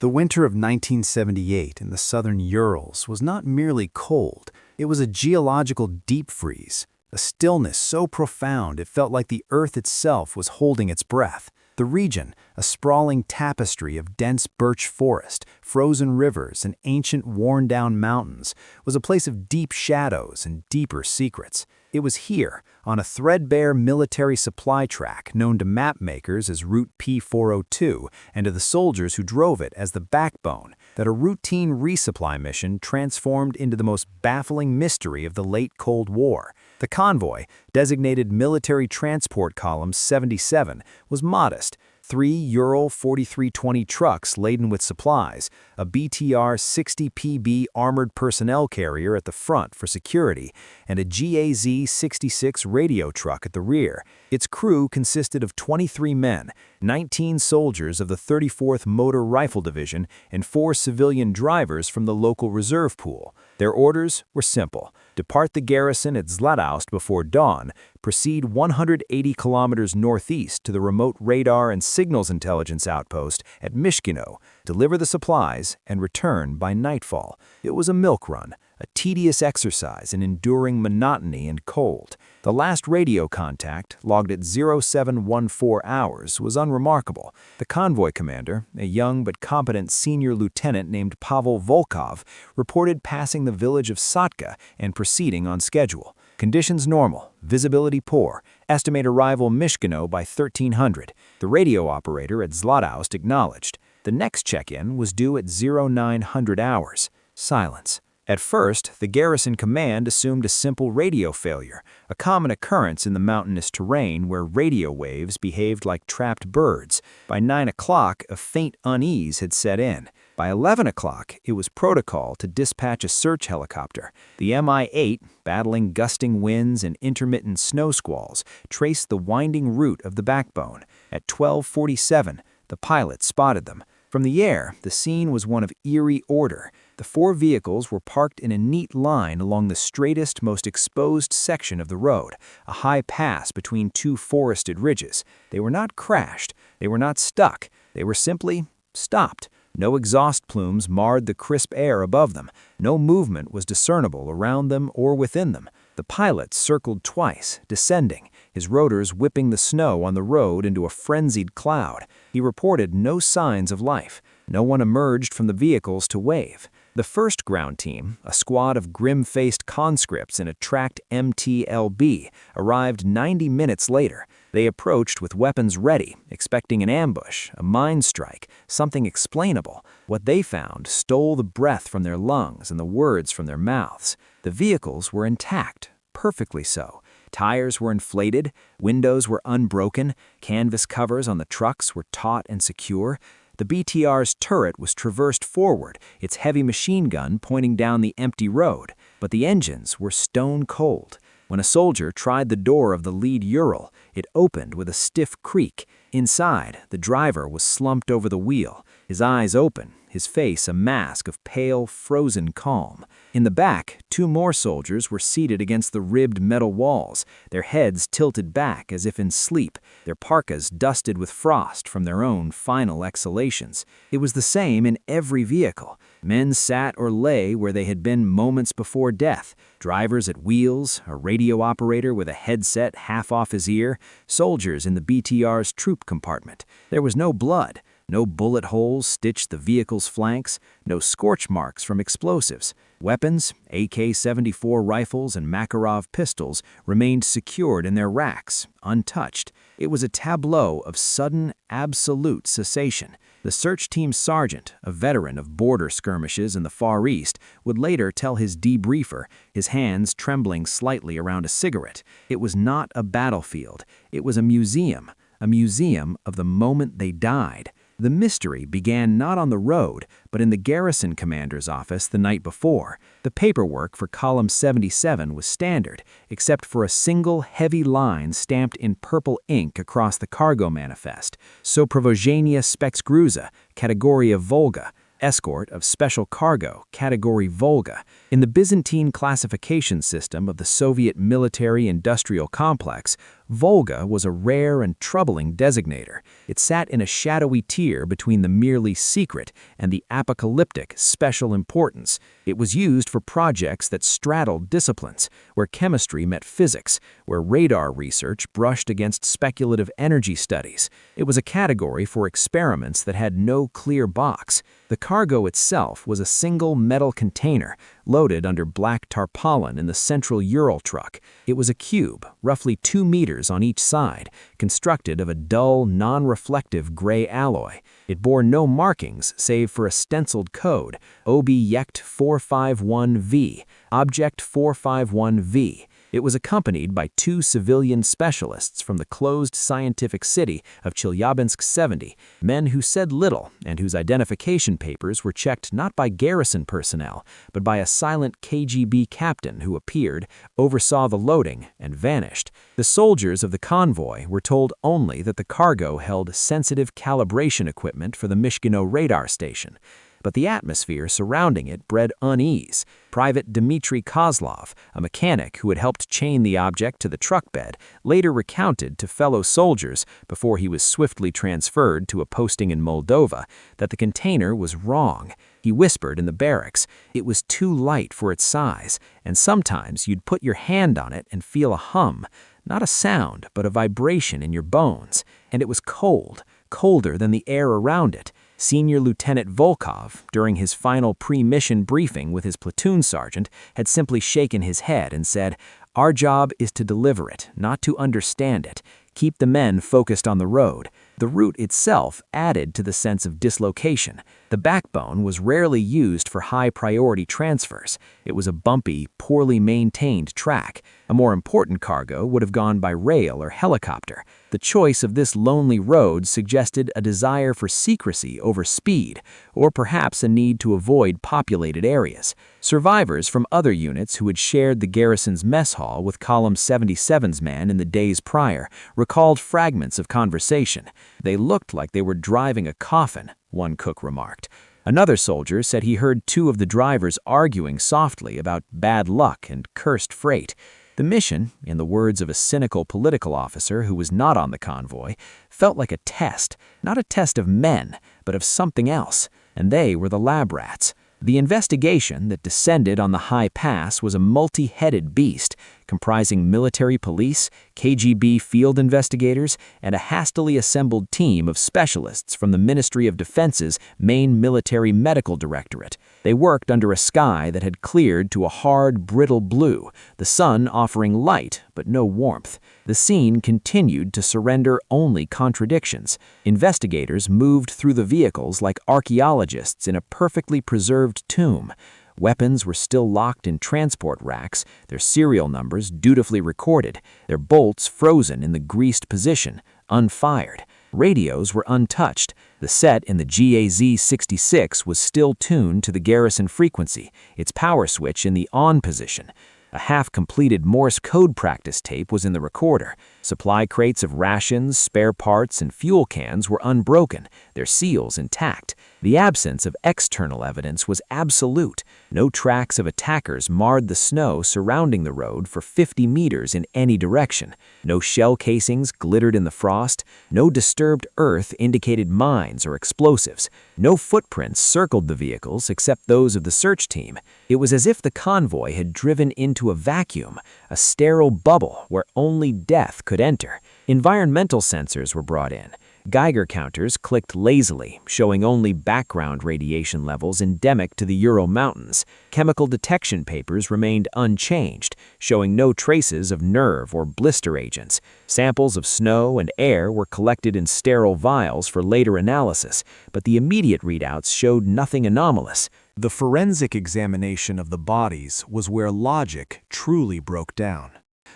The winter of 1978 in the southern Urals was not merely cold, it was a geological deep freeze, a stillness so profound it felt like the earth itself was holding its breath. The region, a sprawling tapestry of dense birch forest, frozen rivers, and ancient worn-down mountains, was a place of deep shadows and deeper secrets. It was here, on a threadbare military supply track known to mapmakers as Route P402 and to the soldiers who drove it as the backbone, that a routine resupply mission transformed into the most baffling mystery of the late Cold War. The Convoy, designated Military Transport Column 77, was modest. 3 Ural 4320 trucks laden with supplies, a BTR 60PB armored personnel carrier at the front for security, and a GAZ 66 radio truck at the rear. Its crew consisted of 23 men, 19 soldiers of the 34th Motor Rifle Division, and 4 civilian drivers from the local reserve pool. Their orders were simple: depart the garrison at Zlatoust before dawn, proceed 180 kilometers northeast to the remote radar and signals intelligence outpost at Mishkino, deliver the supplies, and return by nightfall. It was a milk run, a tedious exercise in enduring monotony and cold. The last radio contact, logged at 0714 hours, was unremarkable. The convoy commander, a young but competent senior lieutenant named Pavel Volkov, reported passing the village of Satka and proceeding on schedule. Conditions normal, visibility poor, estimate arrival Mishkino by 1300. The radio operator at Zlatoust acknowledged. The next check-in was due at 0900 hours. Silence. At first, the garrison command assumed a simple radio failure, a common occurrence in the mountainous terrain where radio waves behaved like trapped birds. By 9 o'clock, a faint unease had set in. By 11 o'clock, it was protocol to dispatch a search helicopter. The Mi-8, battling gusting winds and intermittent snow squalls, traced the winding route of the backbone. At 12:47, the pilot spotted them. From the air, the scene was one of eerie order. The 4 vehicles were parked in a neat line along the straightest, most exposed section of the road, a high pass between 2 forested ridges. They were not crashed. They were not stuck. They were simply stopped. No exhaust plumes marred the crisp air above them. No movement was discernible around them or within them. The pilot circled twice, descending, his rotors whipping the snow on the road into a frenzied cloud. He reported no signs of life. No one emerged from the vehicles to wave. The first ground team, a squad of grim-faced conscripts in a tracked MTLB, arrived 90 minutes later. They approached with weapons ready, expecting an ambush, a mine strike, something explainable. What they found stole the breath from their lungs and the words from their mouths. The vehicles were intact, perfectly so. Tires were inflated, windows were unbroken, canvas covers on the trucks were taut and secure. The BTR's turret was traversed forward, its heavy machine gun pointing down the empty road, but the engines were stone cold. When a soldier tried the door of the lead Ural, it opened with a stiff creak. Inside, the driver was slumped over the wheel, his eyes open, his face a mask of pale, frozen calm. In the back, 2 more soldiers were seated against the ribbed metal walls, their heads tilted back as if in sleep, their parkas dusted with frost from their own final exhalations. It was the same in every vehicle. Men sat or lay where they had been moments before death, drivers at wheels, a radio operator with a headset half off his ear, soldiers in the BTR's troop compartment. There was no blood. No bullet holes stitched the vehicle's flanks, no scorch marks from explosives. Weapons, AK-74 rifles and Makarov pistols, remained secured in their racks, untouched. It was a tableau of sudden, absolute cessation. The search team sergeant, a veteran of border skirmishes in the Far East, would later tell his debriefer, his hands trembling slightly around a cigarette. It was not a battlefield. It was a museum of the moment they died. The mystery began not on the road, but in the garrison commander's office the night before. The paperwork for Column 77 was standard, except for a single heavy line stamped in purple ink across the cargo manifest. Soprovozhenia Spexgruza, Categoria Volga. Escort of special cargo, Category Volga. In the Byzantine classification system of the Soviet military-industrial complex, Volga was a rare and troubling designator. It sat in a shadowy tier between the merely secret and the apocalyptic special importance. It was used for projects that straddled disciplines, where chemistry met physics, where radar research brushed against speculative energy studies. It was a category for experiments that had no clear box. The cargo itself was a single metal container, loaded under black tarpaulin in the central Ural truck. It was a cube, roughly 2 meters on each side, constructed of a dull, non-reflective gray alloy. It bore no markings save for a stenciled code, Objekt 451V, Object 451V. It was accompanied by 2 civilian specialists from the closed scientific city of Chelyabinsk 70, men who said little and whose identification papers were checked not by garrison personnel, but by a silent KGB captain who appeared, oversaw the loading, and vanished. The soldiers of the convoy were told only that the cargo held sensitive calibration equipment for the Mishkino radar station. But the atmosphere surrounding it bred unease. Private Dmitry Kozlov, a mechanic who had helped chain the object to the truck bed, later recounted to fellow soldiers, before he was swiftly transferred to a posting in Moldova, that the container was wrong. He whispered in the barracks, it was too light for its size, and sometimes you'd put your hand on it and feel a hum, not a sound, but a vibration in your bones. And it was cold, colder than the air around it. Senior Lieutenant Volkov, during his final pre-mission briefing with his platoon sergeant, had simply shaken his head and said, "Our job is to deliver it, not to understand it. Keep the men focused on the road." The route itself added to the sense of dislocation. The backbone was rarely used for high-priority transfers. It was a bumpy, poorly maintained track. A more important cargo would have gone by rail or helicopter. The choice of this lonely road suggested a desire for secrecy over speed, or perhaps a need to avoid populated areas. Survivors from other units who had shared the garrison's mess hall with Column 77's men in the days prior recalled fragments of conversation. "They looked like they were driving a coffin," one cook remarked. Another soldier said he heard 2 of the drivers arguing softly about bad luck and cursed freight. The mission, in the words of a cynical political officer who was not on the convoy, felt like a test, not a test of men, but of something else, and they were the lab rats. The investigation that descended on the high pass was a multi-headed beast, comprising military police, KGB field investigators, and a hastily assembled team of specialists from the Ministry of Defense's main military medical directorate. They worked under a sky that had cleared to a hard, brittle blue, the sun offering light but no warmth. The scene continued to surrender only contradictions. Investigators moved through the vehicles like archaeologists in a perfectly preserved tomb. Weapons were still locked in transport racks, their serial numbers dutifully recorded, their bolts frozen in the greased position, unfired. Radios were untouched. The set in the GAZ-66 was still tuned to the garrison frequency, its power switch in the on position. A half-completed Morse code practice tape was in the recorder. Supply crates of rations, spare parts, and fuel cans were unbroken, their seals intact. The absence of external evidence was absolute. No tracks of attackers marred the snow surrounding the road for 50 meters in any direction. No shell casings glittered in the frost. No disturbed earth indicated mines or explosives. No footprints circled the vehicles except those of the search team. It was as if the convoy had driven into a vacuum, a sterile bubble where only death could enter. Environmental sensors were brought in. Geiger counters clicked lazily, showing only background radiation levels endemic to the Ural Mountains. Chemical detection papers remained unchanged, showing no traces of nerve or blister agents. Samples of snow and air were collected in sterile vials for later analysis, but the immediate readouts showed nothing anomalous. The forensic examination of the bodies was where logic truly broke down.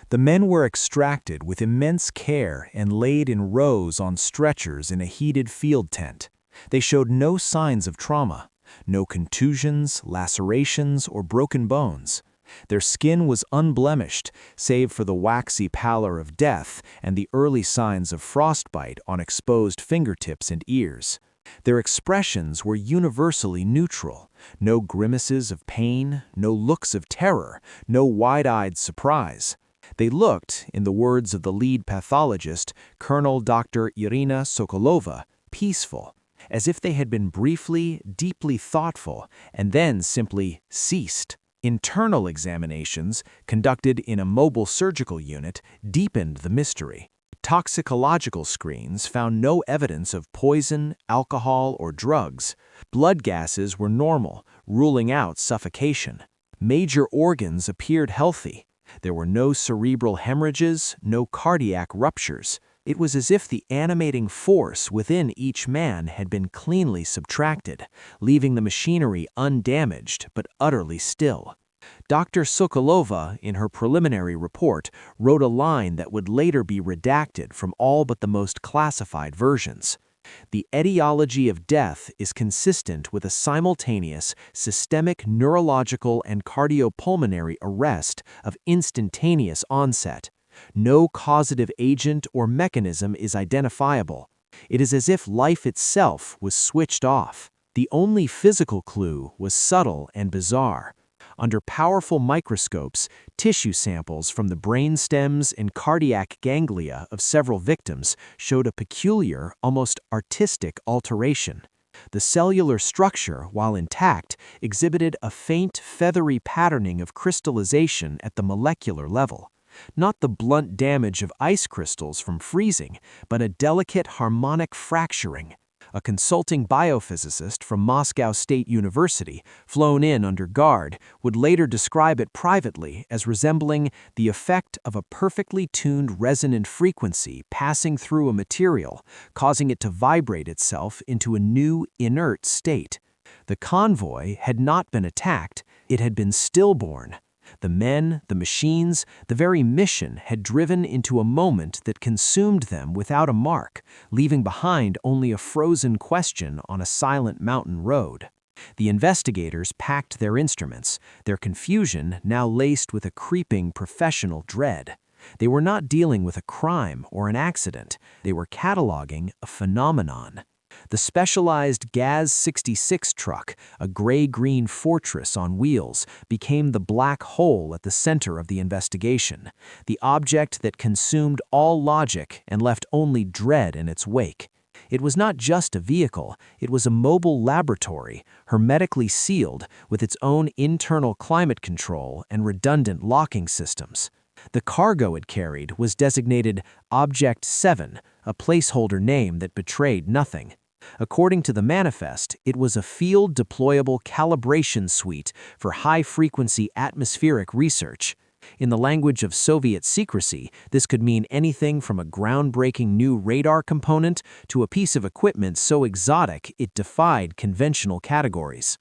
The men were extracted with immense care and laid in rows on stretchers in a heated field tent. They showed no signs of trauma, no contusions, lacerations, or broken bones. Their skin was unblemished, save for the waxy pallor of death and the early signs of frostbite on exposed fingertips and ears. Their expressions were universally neutral. No grimaces of pain, no looks of terror, no wide-eyed surprise. They looked, in the words of the lead pathologist, Colonel Dr. Irina Sokolova, peaceful, as if they had been briefly, deeply thoughtful, and then simply ceased. Internal examinations, conducted in a mobile surgical unit, deepened the mystery. Toxicological screens found no evidence of poison, alcohol, or drugs. Blood gases were normal, ruling out suffocation. Major organs appeared healthy. There were no cerebral hemorrhages, no cardiac ruptures. It was as if the animating force within each man had been cleanly subtracted, leaving the machinery undamaged but utterly still. Dr. Sokolova, in her preliminary report, wrote a line that would later be redacted from all but the most classified versions. The etiology of death is consistent with a simultaneous systemic neurological and cardiopulmonary arrest of instantaneous onset. No causative agent or mechanism is identifiable. It is as if life itself was switched off. The only physical clue was subtle and bizarre. Under powerful microscopes, tissue samples from the brain stems and cardiac ganglia of several victims showed a peculiar, almost artistic alteration. The cellular structure, while intact, exhibited a faint, feathery patterning of crystallization at the molecular level. Not the blunt damage of ice crystals from freezing, but a delicate harmonic fracturing. A consulting biophysicist from Moscow State University, flown in under guard, would later describe it privately as resembling the effect of a perfectly tuned resonant frequency passing through a material, causing it to vibrate itself into a new, inert state. The convoy had not been attacked, it had been stillborn. The men, the machines, the very mission had driven into a moment that consumed them without a mark, leaving behind only a frozen question on a silent mountain road. The investigators packed their instruments, their confusion now laced with a creeping professional dread. They were not dealing with a crime or an accident, they were cataloging a phenomenon. The specialized GAZ-66 truck, a gray-green fortress on wheels, became the black hole at the center of the investigation, the object that consumed all logic and left only dread in its wake. It was not just a vehicle, it was a mobile laboratory, hermetically sealed, with its own internal climate control and redundant locking systems. The cargo it carried was designated Object 7, a placeholder name that betrayed nothing. According to the manifest, it was a field-deployable calibration suite for high-frequency atmospheric research. In the language of Soviet secrecy, this could mean anything from a groundbreaking new radar component to a piece of equipment so exotic it defied conventional categories.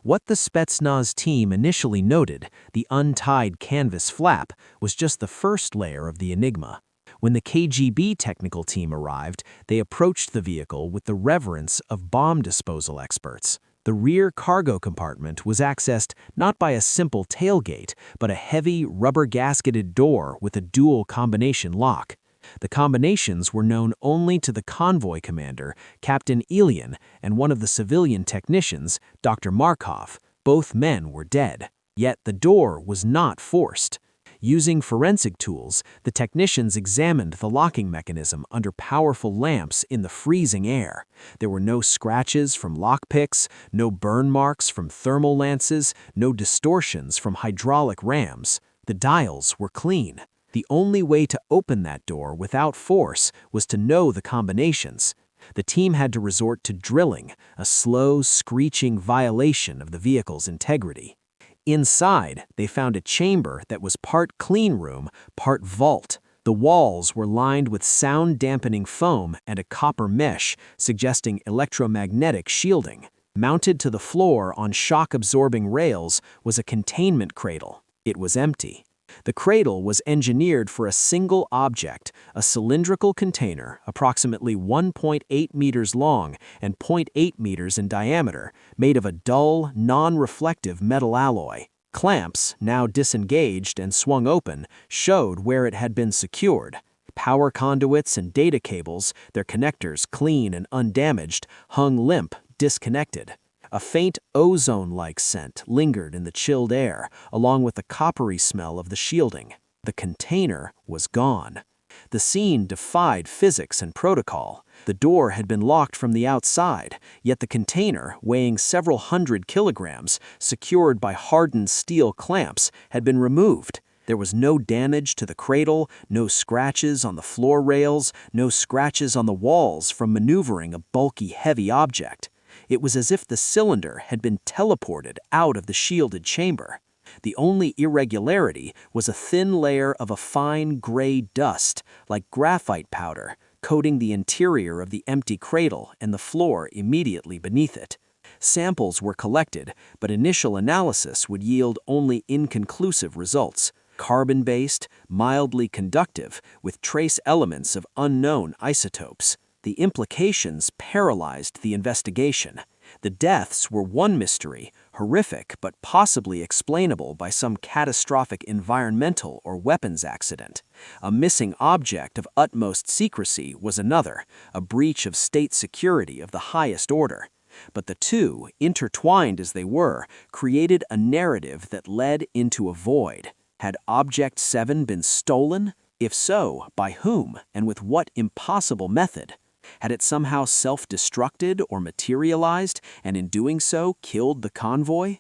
What the Spetsnaz team initially noted, the untied canvas flap, was just the first layer of the enigma. When the KGB technical team arrived, they approached the vehicle with the reverence of bomb disposal experts. The rear cargo compartment was accessed not by a simple tailgate, but a heavy, rubber-gasketed door with a dual combination lock. The combinations were known only to the convoy commander, Captain Ilyin, and one of the civilian technicians, Dr. Markov. Both men were dead. Yet the door was not forced. Using forensic tools, the technicians examined the locking mechanism under powerful lamps in the freezing air. There were no scratches from lockpicks, no burn marks from thermal lances, no distortions from hydraulic rams. The dials were clean. The only way to open that door without force was to know the combinations. The team had to resort to drilling, a slow, screeching violation of the vehicle's integrity. Inside, they found a chamber that was part clean room, part vault. The walls were lined with sound-dampening foam and a copper mesh, suggesting electromagnetic shielding. Mounted to the floor on shock-absorbing rails was a containment cradle. It was empty. The cradle was engineered for a single object, a cylindrical container approximately 1.8 meters long and 0.8 meters in diameter, made of a dull, non-reflective metal alloy. Clamps, now disengaged and swung open, showed where it had been secured. Power conduits and data cables, their connectors clean and undamaged, hung limp, disconnected. A faint ozone-like scent lingered in the chilled air, along with the coppery smell of the shielding. The container was gone. The scene defied physics and protocol. The door had been locked from the outside, yet the container, weighing several hundred kilograms, secured by hardened steel clamps, had been removed. There was no damage to the cradle, no scratches on the floor rails, no scratches on the walls from maneuvering a bulky, heavy object. It was as if the cylinder had been teleported out of the shielded chamber. The only irregularity was a thin layer of a fine gray dust, like graphite powder, coating the interior of the empty cradle and the floor immediately beneath it. Samples were collected, but initial analysis would yield only inconclusive results. Carbon-based, mildly conductive, with trace elements of unknown isotopes. The implications paralyzed the investigation. The deaths were one mystery, horrific but possibly explainable by some catastrophic environmental or weapons accident. A missing object of utmost secrecy was another, a breach of state security of the highest order. But the two, intertwined as they were, created a narrative that led into a void. Had Object 7 been stolen? If so, by whom, and with what impossible method? Had it somehow self-destructed or materialized, and in doing so killed the convoy?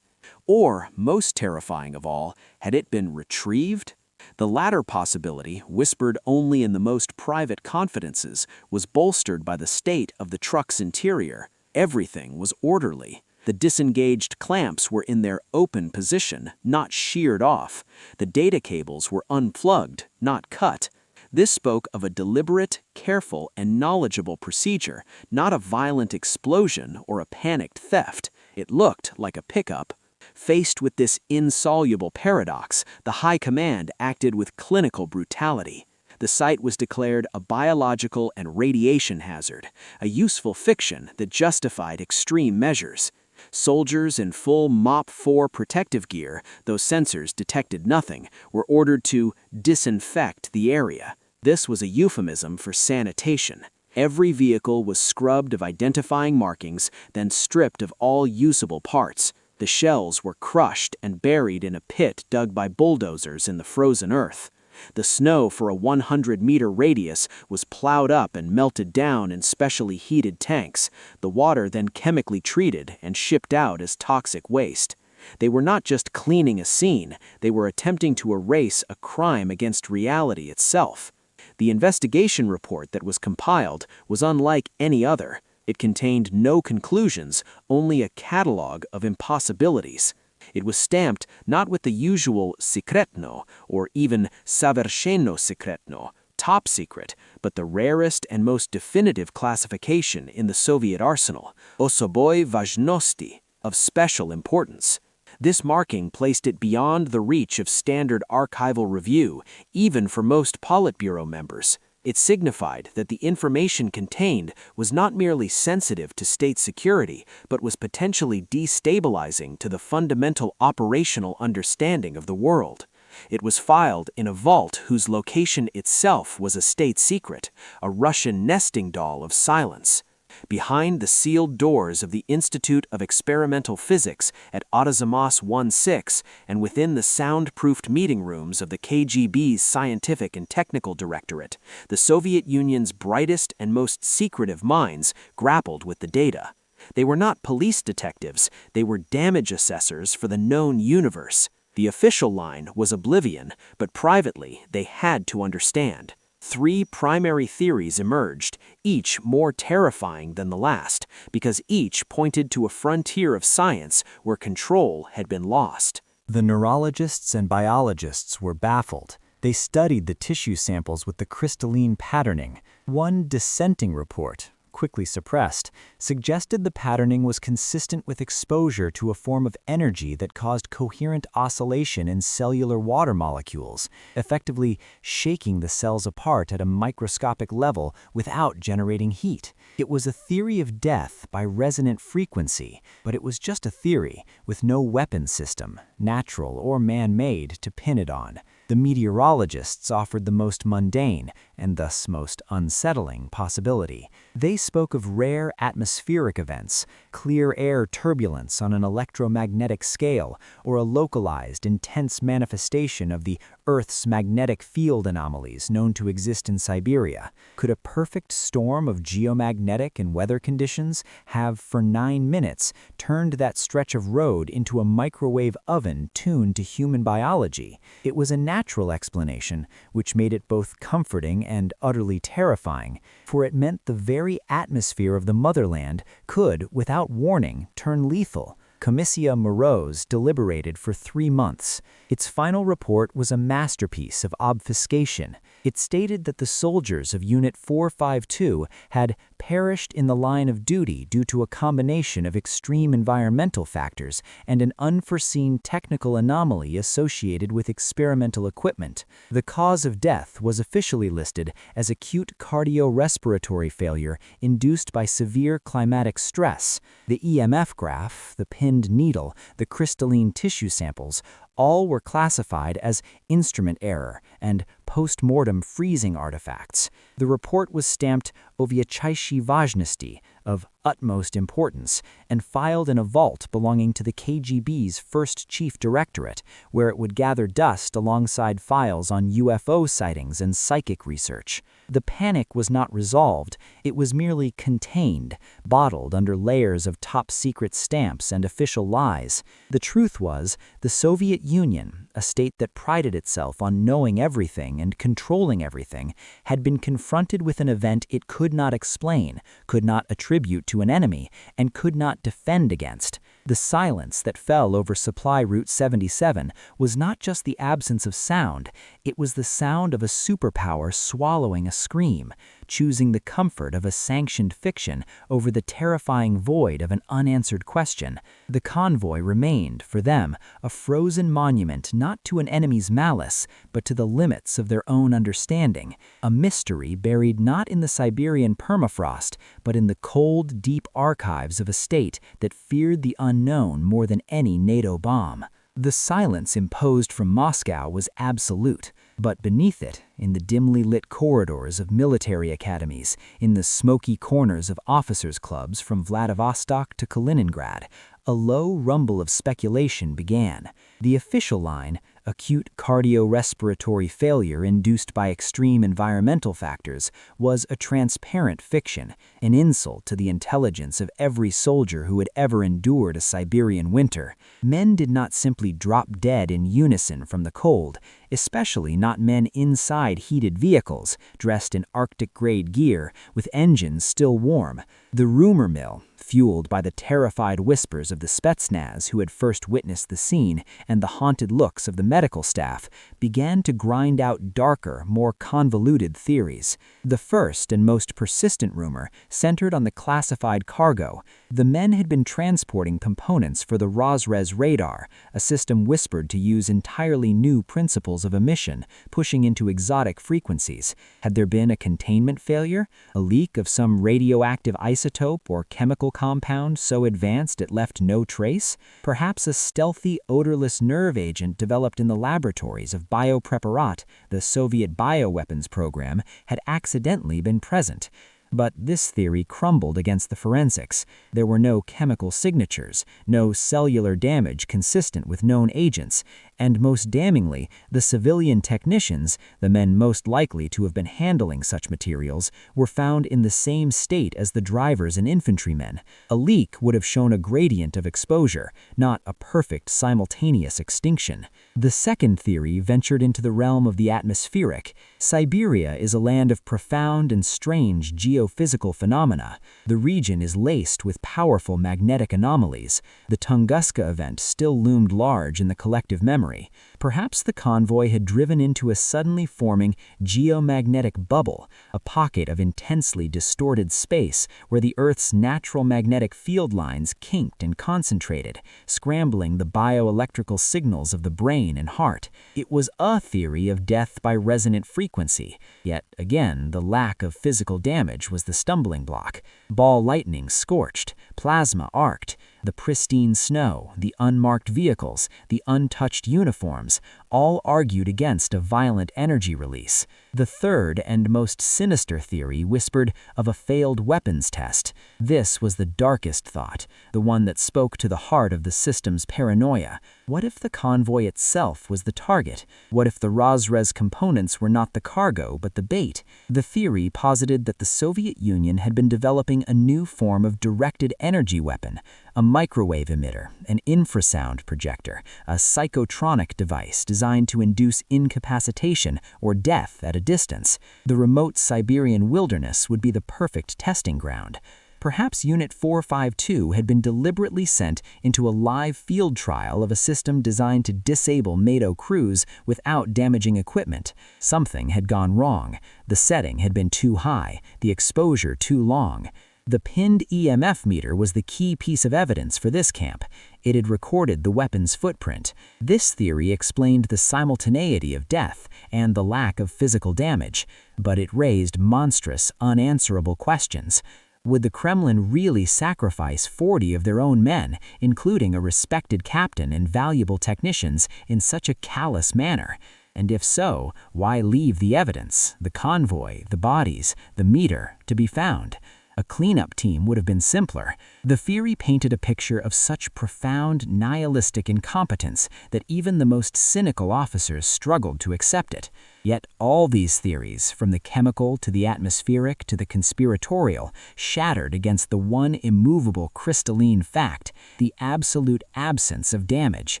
Or, most terrifying of all, had it been retrieved? The latter possibility, whispered only in the most private confidences, was bolstered by the state of the truck's interior. Everything was orderly. The disengaged clamps were in their open position, not sheared off. The data cables were unplugged, not cut. This spoke of a deliberate, careful, and knowledgeable procedure, not a violent explosion or a panicked theft. It looked like a pickup. Faced with this insoluble paradox, the High Command acted with clinical brutality. The site was declared a biological and radiation hazard, a useful fiction that justified extreme measures. Soldiers in full MOP 4 protective gear, though sensors detected nothing, were ordered to disinfect the area. This was a euphemism for sanitation. Every vehicle was scrubbed of identifying markings, then stripped of all usable parts. The shells were crushed and buried in a pit dug by bulldozers in the frozen earth. The snow for a 100-meter radius was plowed up and melted down in specially heated tanks, the water then chemically treated and shipped out as toxic waste. They were not just cleaning a scene, they were attempting to erase a crime against reality itself. The investigation report that was compiled was unlike any other. It contained no conclusions, only a catalog of impossibilities. It was stamped not with the usual secretno or even saversheno secretno, top secret, but the rarest and most definitive classification in the Soviet arsenal, osoboi vajnosti, of special importance. This marking placed it beyond the reach of standard archival review, even for most Politburo members. It signified that the information contained was not merely sensitive to state security, but was potentially destabilizing to the fundamental operational understanding of the world. It was filed in a vault whose location itself was a state secret, a Russian nesting doll of silence. Behind the sealed doors of the Institute of Experimental Physics at Autozamos 16 and within the soundproofed meeting rooms of the KGB's Scientific and Technical Directorate, the Soviet Union's brightest and most secretive minds grappled with the data. They were not police detectives, they were damage assessors for the known universe. The official line was oblivion, but privately they had to understand. 3 primary theories emerged, each more terrifying than the last, because each pointed to a frontier of science where control had been lost. The neurologists and biologists were baffled. They studied the tissue samples with the crystalline patterning. One dissenting report, quickly suppressed, suggested the patterning was consistent with exposure to a form of energy that caused coherent oscillation in cellular water molecules, effectively shaking the cells apart at a microscopic level without generating heat. It was a theory of death by resonant frequency, but it was just a theory, with no weapon system, natural or man-made, to pin it on. The meteorologists offered the most mundane, and thus most unsettling, possibility. They spoke of rare atmospheric events, clear air turbulence on an electromagnetic scale, or a localized, intense manifestation of the Earth's magnetic field anomalies known to exist in Siberia. Could a perfect storm of geomagnetic and weather conditions have, for 9 minutes, turned that stretch of road into a microwave oven tuned to human biology? It was a natural explanation, which made it both comforting and utterly terrifying, for it meant the very atmosphere of the motherland could, without warning, turn lethal. Commissia Morose deliberated for 3 months. Its final report was a masterpiece of obfuscation. It stated that the soldiers of Unit 452 had perished in the line of duty due to a combination of extreme environmental factors and an unforeseen technical anomaly associated with experimental equipment. The cause of death was officially listed as acute cardiorespiratory failure induced by severe climatic stress. The EMF graph, the pinned needle, the crystalline tissue samples, all were classified as instrument error and post-mortem freezing artifacts. The report was stamped "Ovyachaishi Vajnosti," of utmost importance, and filed in a vault belonging to the KGB's first chief directorate, where it would gather dust alongside files on UFO sightings and psychic research. The panic was not resolved, it was merely contained, bottled under layers of top-secret stamps and official lies. The truth was, the Soviet Union, a state that prided itself on knowing everything and controlling everything, had been confronted with an event it could not explain, could not attribute to an enemy, and could not defend against. The silence that fell over Supply Route 77 was not just the absence of sound, it was the sound of a superpower swallowing a scream, choosing the comfort of a sanctioned fiction over the terrifying void of an unanswered question. The convoy remained, for them, a frozen monument not to an enemy's malice, but to the limits of their own understanding, a mystery buried not in the Siberian permafrost, but in the cold, deep archives of a state that feared the unknown more than any NATO bomb. The silence imposed from Moscow was absolute, but beneath it, in the dimly lit corridors of military academies, in the smoky corners of officers' clubs from Vladivostok to Kaliningrad, a low rumble of speculation began. The official line, acute cardiorespiratory failure induced by extreme environmental factors, was a transparent fiction, an insult to the intelligence of every soldier who had ever endured a Siberian winter. Men did not simply drop dead in unison from the cold, especially not men inside heated vehicles, dressed in Arctic-grade gear, with engines still warm. The rumor mill, fueled by the terrified whispers of the Spetsnaz who had first witnessed the scene and the haunted looks of the medical staff, began to grind out darker, more convoluted theories. The first and most persistent rumor centered on the classified cargo. The men had been transporting components for the Rosres radar, a system whispered to use entirely new principles of emission, pushing into exotic frequencies. Had there been a containment failure, a leak of some radioactive isotope or chemical compound so advanced it left no trace? Perhaps a stealthy, odorless nerve agent developed in the laboratories of Biopreparat, the Soviet bioweapons program, had accidentally been present. But this theory crumbled against the forensics. There were no chemical signatures, no cellular damage consistent with known agents, and most damningly, the civilian technicians, the men most likely to have been handling such materials, were found in the same state as the drivers and infantrymen. A leak would have shown a gradient of exposure, not a perfect simultaneous extinction. The second theory ventured into the realm of the atmospheric. Siberia is a land of profound and strange geophysical phenomena. The region is laced with powerful magnetic anomalies. The Tunguska event still loomed large in the collective memory. Perhaps the convoy had driven into a suddenly forming geomagnetic bubble, a pocket of intensely distorted space where the Earth's natural magnetic field lines kinked and concentrated, scrambling the bioelectrical signals of the brain and heart. It was a theory of death by resonant frequency, yet again the lack of physical damage was the stumbling block. Ball lightning scorched, plasma arced, the pristine snow, the unmarked vehicles, the untouched uniforms, all argued against a violent energy release. The third and most sinister theory whispered of a failed weapons test. This was the darkest thought, the one that spoke to the heart of the system's paranoia. What if the convoy itself was the target? What if the Rosres components were not the cargo but the bait? The theory posited that the Soviet Union had been developing a new form of directed energy weapon, a microwave emitter, an infrasound projector, a psychotronic device designed to induce incapacitation or death at a distance. The remote Siberian wilderness would be the perfect testing ground. Perhaps Unit 452 had been deliberately sent into a live field trial of a system designed to disable NATO crews without damaging equipment. Something had gone wrong. The setting had been too high, the exposure too long. The pinned EMF meter was the key piece of evidence for this camp. It had recorded the weapon's footprint. This theory explained the simultaneity of death and the lack of physical damage, but it raised monstrous, unanswerable questions. Would the Kremlin really sacrifice 40 of their own men, including a respected captain and valuable technicians, in such a callous manner? And if so, why leave the evidence, the convoy, the bodies, the meter, to be found? A cleanup team would have been simpler. The theory painted a picture of such profound, nihilistic incompetence that even the most cynical officers struggled to accept it. Yet all these theories, from the chemical to the atmospheric to the conspiratorial, shattered against the one immovable crystalline fact, the absolute absence of damage.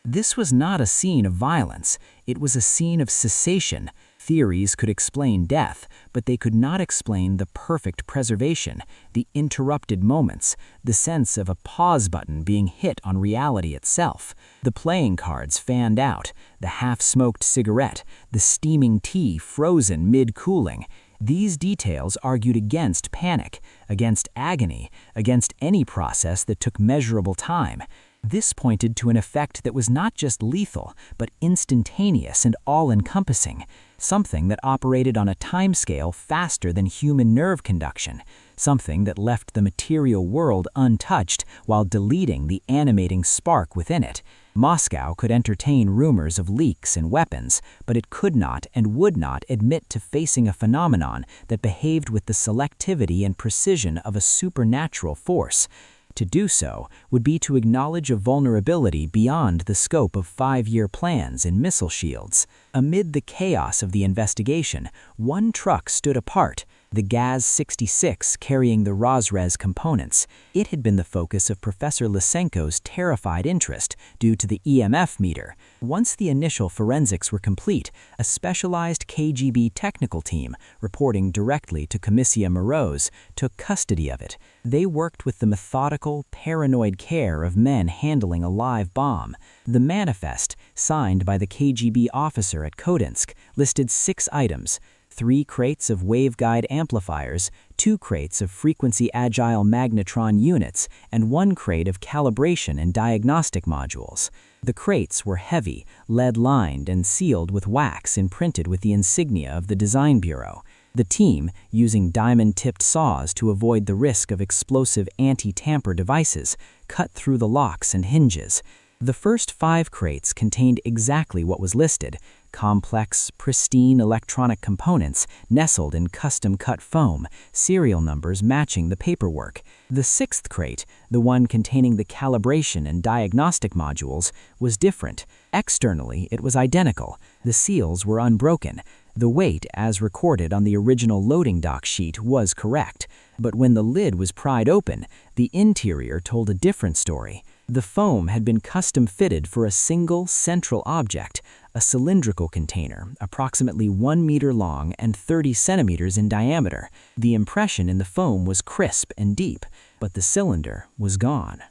This was not a scene of violence. It was a scene of cessation. Theories could explain death, but they could not explain the perfect preservation, the interrupted moments, the sense of a pause button being hit on reality itself. The playing cards fanned out, the half-smoked cigarette, the steaming tea frozen mid-cooling. These details argued against panic, against agony, against any process that took measurable time. This pointed to an effect that was not just lethal, but instantaneous and all-encompassing, something that operated on a timescale faster than human nerve conduction, something that left the material world untouched while deleting the animating spark within it. Moscow could entertain rumors of leaks and weapons, but it could not and would not admit to facing a phenomenon that behaved with the selectivity and precision of a supernatural force. To do so would be to acknowledge a vulnerability beyond the scope of 5-year plans and missile shields. Amid the chaos of the investigation, one truck stood apart, the Gaz-66 carrying the Rosres components. It had been the focus of Professor Lysenko's terrified interest due to the EMF meter. Once the initial forensics were complete, a specialized KGB technical team, reporting directly to Commissia Morose, took custody of it. They worked with the methodical, paranoid care of men handling a live bomb. The manifest, signed by the KGB officer at Kodinsk, listed 6 items: 3 crates of waveguide amplifiers, 2 crates of frequency-agile magnetron units, and 1 crate of calibration and diagnostic modules. The crates were heavy, lead-lined, and sealed with wax imprinted with the insignia of the design bureau. The team, using diamond-tipped saws to avoid the risk of explosive anti-tamper devices, cut through the locks and hinges. The first 5 crates contained exactly what was listed: complex, pristine electronic components nestled in custom-cut foam, serial numbers matching the paperwork. The 6th crate, the one containing the calibration and diagnostic modules, was different. Externally, it was identical. The seals were unbroken. The weight, as recorded on the original loading dock sheet, was correct. But when the lid was pried open, the interior told a different story. The foam had been custom-fitted for a single central object, a cylindrical container, approximately 1 meter long and 30 centimeters in diameter. The impression in the foam was crisp and deep, but the cylinder was gone.